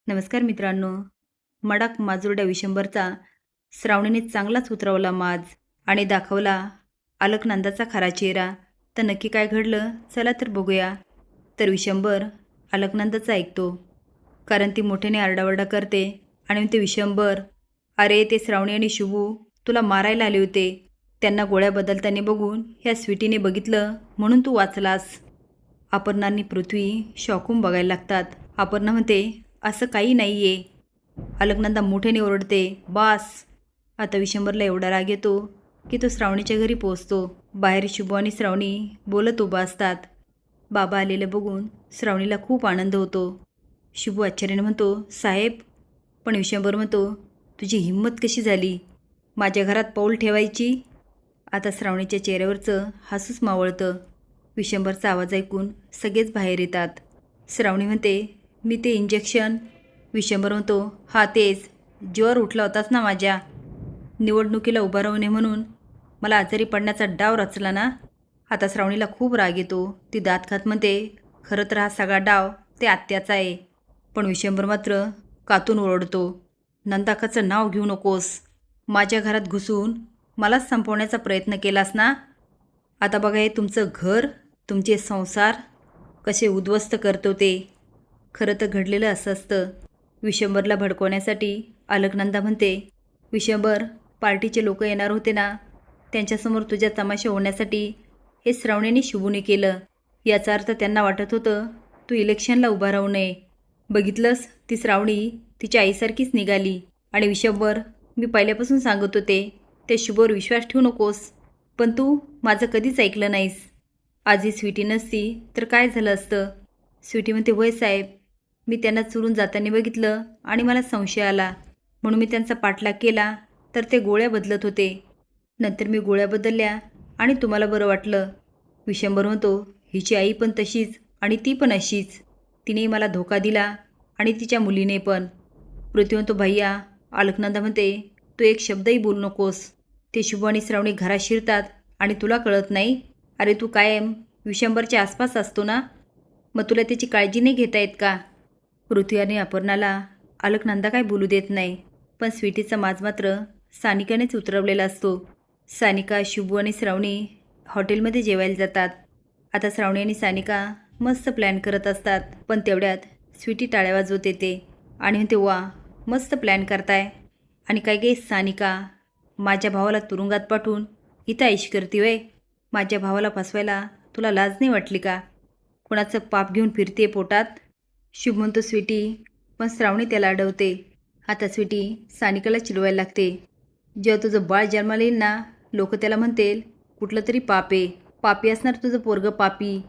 नमस्कार मित्रांनो. मडाक माजुरड्या विशंभरचा श्रावणीने चांगलाच उतरवला माज आणि दाखवला अलकनंदाचा खरा चेहरा. तर नक्की काय घडलं चला तर बघूया. तर विशंभर अलकनंदाचा ऐकतो, कारण ती मोठ्याने आरडाओरडा करते आणि ते विशंभर, अरे ते श्रावणी आणि शुभू तुला मारायला आले होते. त्यांना गोळ्या बदलताना बघून ह्या स्वीटीने बघितलं म्हणून तू वाचलास. अपर्णांनी पृथ्वी शॉकून बघायला लागतात. अपर्णा म्हणते, असं काही नाही आहे. अलकनंदा मोठ्याने ओरडते, बास. आता विशंभरला एवढा राग येतो की तो श्रावणीच्या घरी पोचतो. बाहेर शुभू आणि श्रावणी बोलत उभा असतात. बाबा आलेले बघून श्रावणीला खूप आनंद होतो. शुभू आश्चर्याने म्हणतो, साहेब. पण विशंभर म्हणतो, तुझी हिंमत कशी झाली माझ्या घरात पाऊल ठेवायची. आता श्रावणीच्या चेहऱ्यावरचं हसूच मावळतं. विशंभरचा आवाज ऐकून सगळेच बाहेर येतात. श्रावणी म्हणते, मी ते इंजेक्शन. विशंभर म्हणतो, हा तेच, ज्वर उठला होताच ना माझ्या. निवडणुकीला उभा राहू नये म्हणून मला आजारी पडण्याचा डाव रचला ना. आता श्रावणीला खूप राग येतो. ती दात खात म्हणते, खरं तर हा सगळा डाव ते आत्याचा आहे. पण विशंभर मात्र कातून ओरडतो, नंदाकाचं नाव घेऊ नकोस. माझ्या घरात घुसून मलाच संपवण्याचा प्रयत्न केलास ना. आता बघा हे तुमचं घर, तुमचे संसार कसे उद्ध्वस्त करतो ते. खरं तर घडलेलं असं असतं. विशंभरला भडकवण्यासाठी अलकनंदा म्हणते, विशंभर, पार्टीचे लोक येणार होते ना, त्यांच्यासमोर तुझ्या तमाशा होण्यासाठी हे श्रावणीने शुभूने केलं. याचा अर्थ त्यांना वाटत होतं तू इलेक्शनला उभा राहू नये. बघितलंस, ती श्रावणी तिच्या आईसारखीच निघाली. आणि विशंभर, मी पहिल्यापासून सांगत होते ते शुभवर विश्वास ठेवू नकोस, पण तू माझं कधीच ऐकलं नाहीस. आज ही स्वीटी नसती तर काय झालं असतं. स्वीटी म्हणते, वय साहेब, मी त्यांना चुरून जाताना बघितलं आणि मला संशय आला म्हणून मी त्यांचा पाठलाग केला, तर ते गोळ्या बदलत होते. नंतर मी गोळ्या बदलल्या आणि तुम्हाला बरं वाटलं. विशंभर म्हणतो, हिची आई पण तशीच आणि ती पण अशीच. तिने मला धोका दिला आणि तिच्या मुलीने पण. पृथ्वी म्हणतो, भैया. अलकनंदा म्हणते, तू एक शब्दही बोलू नकोस. ते शुभ आणि श्रावणी घरात शिरतात आणि तुला कळत नाही. अरे तू कायम विशंभरच्या आसपास असतो ना, मग तुला त्याची काळजी नाही घेता येत का. पृथ्वी आणि अपर्णाला अलकनंदा काय बोलू देत नाही, पण स्वीटीचा माज मात्र सानिकानेच उतरवलेला असतो. सानिका, शुभू आणि श्रावणी हॉटेलमध्ये जेवायला जातात. आता श्रावणी आणि सानिका मस्त प्लॅन करत असतात, पण तेवढ्यात स्वीटी टाळ्या वाजवत येते आणि म्हणते, वा, मस्त प्लॅन करताय. आणि काय गे सानिका, माझ्या भावाला तुरुंगात पाठवून इथं ऐश करती वय. माझ्या भावाला फसवायला तुला लाज नाही वाटली का. कोणाचं पाप घेऊन फिरते पोटात. शुभ म्हणतो, स्वीटी, पण श्रावणी त्याला अडवते. आता स्वीटी सानिकाला चिडवायला लागते. जेव्हा तुझं बाळ जन्माला येईल ना, लोक त्याला म्हणतील कुठलं तरी पाप आहे, पापी असणार तुझं पोरगं पापी.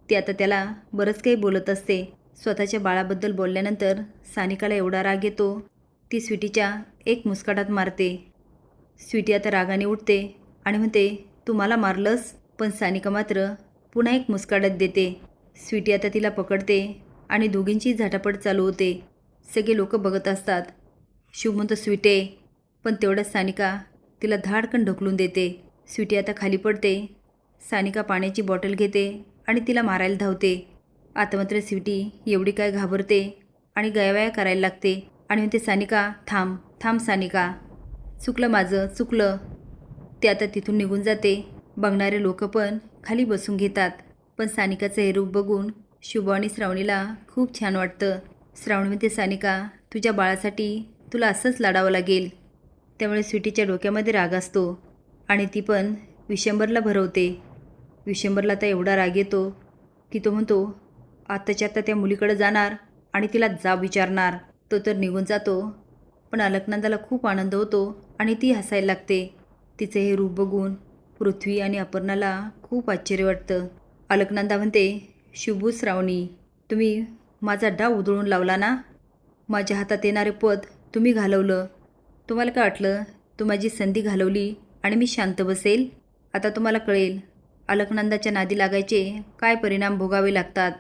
ती आता त्याला बरंच काही बोलत असते. स्वतःच्या बाळाबद्दल बोलल्यानंतर सानिकाला एवढा राग येतो, ती स्वीटीच्या एक मुस्काटात मारते. स्वीटी आता रागाने उठते आणि म्हणते, तू मला मारलंस. पण सानिका मात्र पुन्हा एक मुस्काटात देते. स्वीटी आता तिला पकडते आणि दोघींची झटापट चालू होते. सगळे लोक बघत असतात. शुभ म्हणतो, स्वीटे. पण तेवढ्याच सानिका तिला धाडकन ढकलून देते. स्वीटी आता खाली पडते. सानिका पाण्याची बॉटल घेते आणि तिला मारायला धावते. आता मात्र स्वीटी एवढी काय घाबरते आणि गयावया करायला लागते आणि म्हणते, सानिका थांब थांब सानिका, चुकलं माझं, चुकलं. ते आता तिथून निघून जाते. बघणारे लोक पण खाली बसून घेतात. पण सानिकाचं हे रूप बघून शुभ आणि श्रावणीला खूप छान वाटतं. श्रावणी म्हणते, सानिका, तुझ्या बाळासाठी तुला असंच लढावं लागेल. त्यामुळे स्वीटीच्या डोक्यामध्ये राग असतो आणि ती पण विशंभरला भरवते. विशंभरला आता एवढा राग येतो की तो म्हणतो, आत्ताच्या आत्ता त्या मुलीकडे जाणार आणि तिला जाब विचारणार. तो तर निघून जातो. पण अलकनंदाला खूप आनंद होतो आणि ती हसायला लागते. तिचं हे रूप बघून पृथ्वी आणि अपर्णाला खूप आश्चर्य वाटतं. अलकनंदा म्हणते, शुभू, श्रावणी, तुम्ही माझा डाव उधळून लावला ना. माझ्या हातात येणारे पद तुम्ही घालवलं. तुम्हाला काय वाटलं तू माझी संधी घालवली आणि मी शांत बसेल. आता तुम्हाला कळेल अलकनंदाच्या नादी लागायचे काय परिणाम भोगावे लागतात.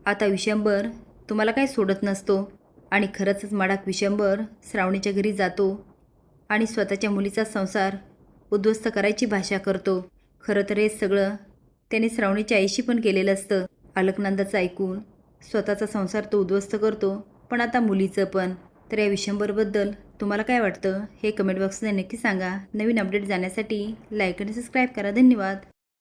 आता विशंभर तुम्हाला काय सोडत नसतो. आणि खरंच माडाक विशंभर श्रावणीच्या घरी जातो आणि स्वतःच्या मुलीचा संसार उद्ध्वस्त करायची भाषा करतो. खरं तर हे सगळं त्याने श्रावणीच्या आईशी पण केलेलं असतं. अलकनंदाचं ऐकून स्वतःचा संसार तो उद्ध्वस्त करतो पण आता मुलीचं पण. तर या विशंभरबद्दल तुम्हाला काय वाटतं हे कमेंट बॉक्समध्ये नक्की सांगा. नवीन अपडेट जाण्यासाठी लाईक आणि सबस्क्राईब करा. धन्यवाद.